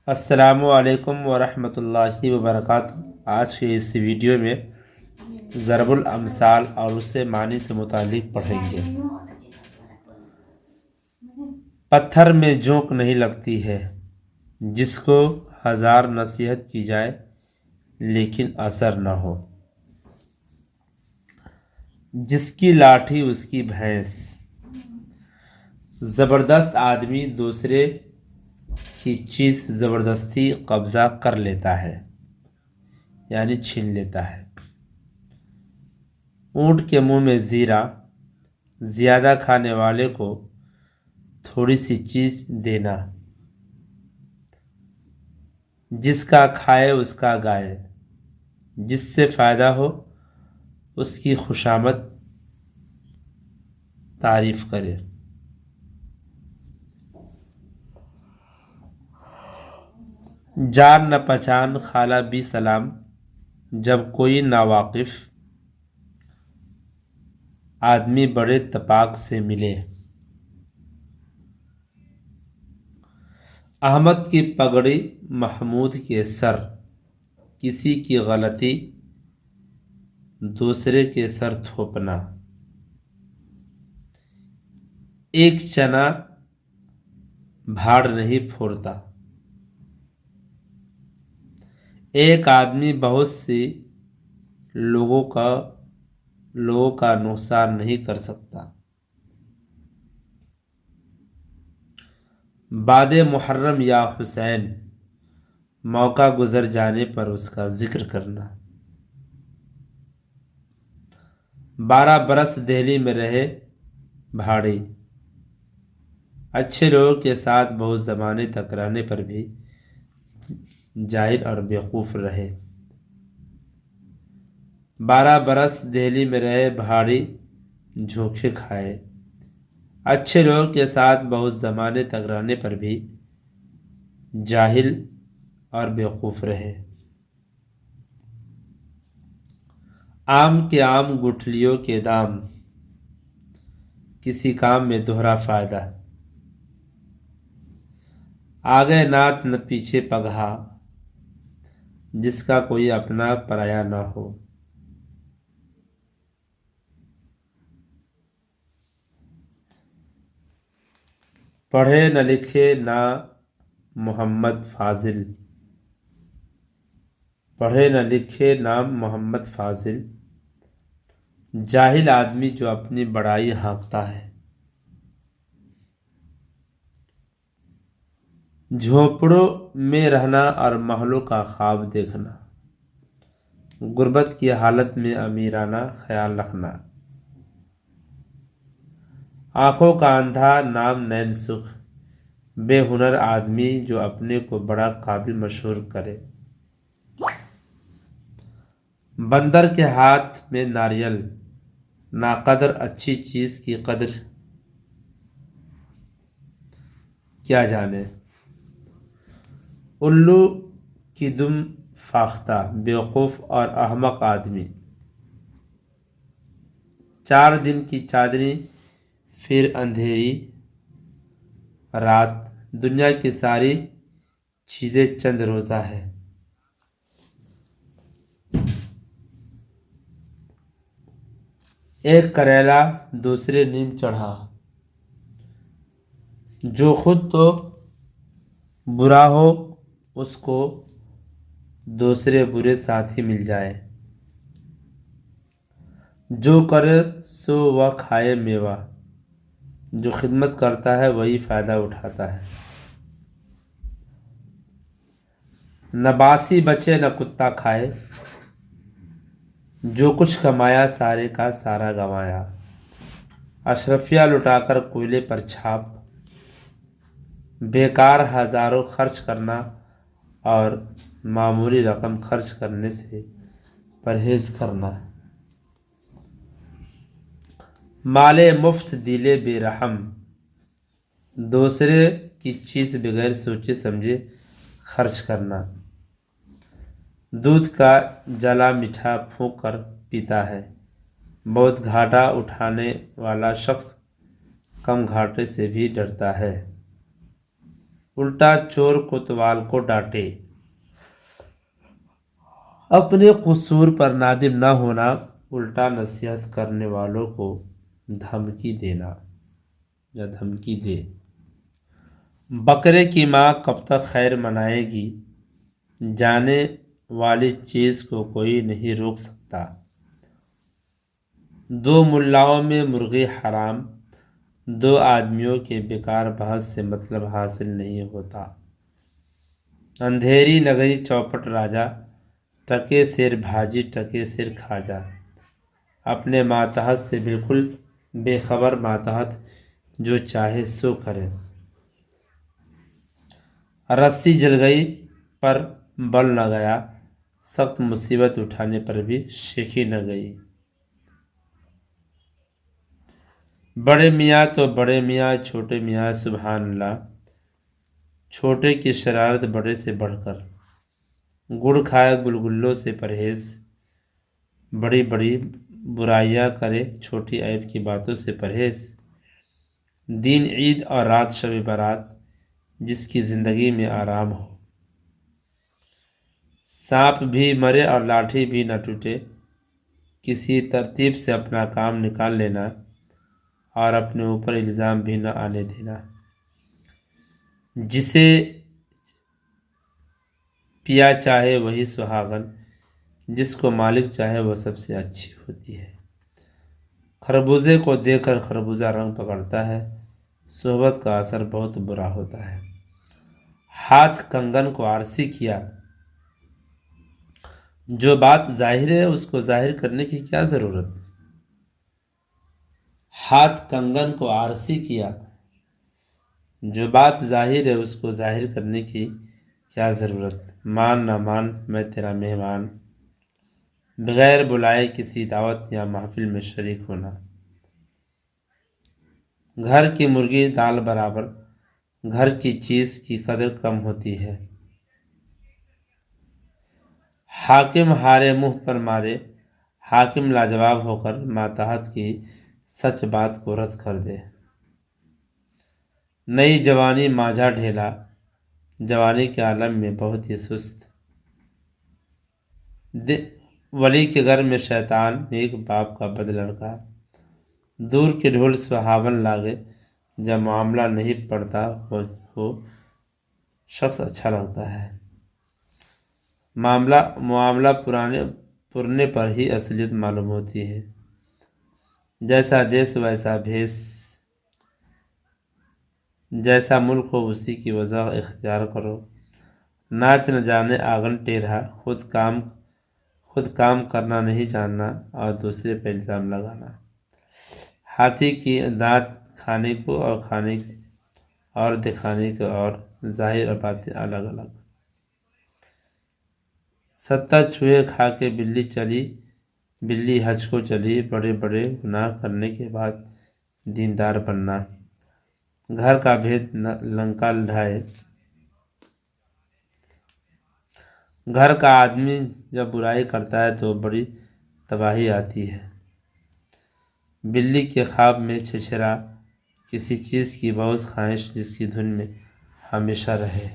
السلام علیکم ورحمۃ اللہ وبرکاتہ۔ آج کے اس ویڈیو میں ضرب الامثال اور اسے معنی سے متعلق پڑھیں گے۔ پتھر میں جونک نہیں لگتی ہے، جس کو ہزار نصیحت کی جائے لیکن اثر نہ ہو۔ جس کی لاٹھی اس کی بھینس۔ زبردست آدمی دوسرے کی چیز زبردستی قبضہ کر لیتا ہے، یعنی چھین لیتا ہے۔ اونٹ کے منہ میں زیرہ، زیادہ کھانے والے کو تھوڑی سی چیز دینا۔ جس کا کھائے اس کا گائے، جس سے فائدہ ہو اس کی خوشامد تعریف کرے۔ جان نہ پہچان خالہ بھی سلام، جب کوئی ناواقف آدمی بڑے اتفاق سے ملے۔ احمد کی پگڑی محمود کے سر، کسی کی غلطی دوسرے کے سر تھوپنا۔ ایک چنا بھاڑ نہیں پھوڑتا۔ ایک آدمی بہت سی لوگوں کا نقصان نہیں کر سکتا۔ بعد محرم یا حسین، موقع گزر جانے پر اس کا ذکر کرنا۔ 12 برس دہلی میں رہے بھاڑی، اچھے لوگوں کے ساتھ بہت زمانے تک رہنے پر بھی جاہل اور بیوقوف رہے۔ 12 برس دہلی میں رہے بھاڑی، جھونکے کھائے، اچھے لوگوں کے ساتھ بہت زمانے تک رہنے پر بھی جاہل اور بیوقوف رہے۔ آم کے آم گٹھلیوں کے دام، کسی کام میں دوہرا فائدہ۔ آگے نعت نہ پیچھے پگہا، جس کا کوئی اپنا پرایا نہ ہو۔ پڑھے نہ لکھے نہ محمد فاضل، پڑھے نہ لکھے نام محمد فاضل، جاہل آدمی جو اپنی بڑائی ہانکتا ہے۔ جھونپڑوں میں رہنا اور محلوں کا خواب دیکھنا، غربت کی حالت میں امیرانہ خیال رکھنا۔ آنکھوں کا اندھا نام نین سکھ، بے ہنر آدمی جو اپنے کو بڑا قابل مشہور کرے۔ بندر کے ہاتھ میں ناریل، ناقدر اچھی چیز کی قدر کیا جانے۔ الو کی دم فاختہ، بیوقوف اور احمق آدمی۔ 4 دن کی چاندنی پھر اندھیری رات، دنیا کی ساری چیزیں چند روزہ ہے۔ ایک کریلا دوسرے نیم چڑھا، جو خود تو برا ہو اس کو دوسرے برے ساتھی مل جائے۔ جو کرے سو وہ کھائے میوہ، جو خدمت کرتا ہے وہی فائدہ اٹھاتا ہے۔ نہ باسی بچے نہ کتا کھائے، جو کچھ کمایا سارے کا سارا گنوایا۔ اشرفیہ لٹا کر کوئلے پر چھاپ، بیکار ہزاروں خرچ کرنا اور معمولی رقم خرچ کرنے سے پرہیز کرنا۔ مال مفت دل بے رحم، دوسرے کی چیز بغیر سوچے سمجھے خرچ کرنا۔ دودھ کا جلا میٹھا پھونک کر پیتا ہے، بہت گھاٹا اٹھانے والا شخص کم گھاٹے سے بھی ڈرتا ہے۔ الٹا چور کوتوال کو ڈانٹے۔ اپنے قصور پر نادم نہ ہونا، الٹا نصیحت کرنے والوں کو دھمکی دینا یا دھمکی دے۔ بکرے کی ماں کب تک خیر منائے گی، جانے والی چیز کو کوئی نہیں روک سکتا۔ دو ملاؤں میں مرغی حرام، دو آدمیوں کے بیکار بحث سے مطلب حاصل نہیں ہوتا۔ اندھیری نگری چوپٹ راجا، ٹکے سیر بھاجی ٹکے سیر کھاجا۔ اپنے ماتحت سے بالکل بے خبر ماتحت جو چاہے سو کرے۔ رسی جل گئی پر بل نہ گیا، سخت مصیبت اٹھانے پر بھی شیخی نہ گئی۔ بڑے میاں تو بڑے میاں، چھوٹے میاں سبحان اللہ۔ چھوٹے کی شرارت بڑے سے بڑھ کر، گڑ کھائے گلگلوں سے پرہیز، بڑی بڑی برائیاں کرے چھوٹی عیب کی باتوں سے پرہیز۔ دن عید اور رات شب برات، جس کی زندگی میں آرام ہو۔ سانپ بھی مرے اور لاٹھی بھی نہ ٹوٹے، کسی ترتیب سے اپنا کام نکال لینا اور اپنے اوپر الزام بھی نہ آنے دینا۔ جسے پیا چاہے وہی سہاگن، جس کو مالک چاہے وہ سب سے اچھی ہوتی ہے۔ خربوزے کو دیکھ کر خربوزہ رنگ پکڑتا ہے، صحبت کا اثر بہت برا ہوتا ہے۔ ہاتھ کنگن کو آرسی کیا، جو بات ظاہر ہے اس کو ظاہر کرنے کی کیا ضرورت؟ ہاتھ کنگن کو آرسی کیا، جو بات ظاہر ہے اس کو ظاہر کرنے کی کیا ضرورت؟ مان نہ مان میں تیرا مہمان، بغیر بلائے کسی دعوت یا محفل میں شریک ہونا۔ گھر کی مرغی دال برابر، گھر کی چیز کی قدر کم ہوتی ہے۔ حاکم ہارے منہ پر مارے، حاکم لاجواب ہو کر ماتحت کی سچ بات کو رد کر دے۔ نئی جوانی ماجھا ڈھیلا، جوانی کے عالم میں بہت ہی سست۔ ولی کے گھر میں شیطان، نیک باپ کا بد لڑکا۔ دور کے ڈھول سہاون لاگے، جب معاملہ نہیں پڑتا ہو شخص اچھا لگتا ہے۔ معاملہ پرنے پر ہی اصلیت معلوم ہوتی ہے۔ جیسا دیس ویسا بھیس، جیسا ملک ہو اسی کی وجہ اختیار کرو۔ ناچ نہ جانے آنگن ٹیڑھا، خود کام کرنا نہیں جاننا اور دوسرے پہ الزام لگانا۔ ہاتھی کی دانت کھانے کو اور دکھانے کو، اور ظاہر اور باطن الگ الگ۔ 70 چوہے کھا کے بلی حج کو چلی، بڑے بڑے گناہ کرنے کے بعد دیندار بننا۔ گھر کا بھید لنکا ڈھائے۔ گھر کا آدمی جب برائی کرتا ہے تو بڑی تباہی آتی ہے۔ بلی کے خواب میں چھچھرا، کسی چیز کی بہت خواہش جس کی دھن میں ہمیشہ رہے۔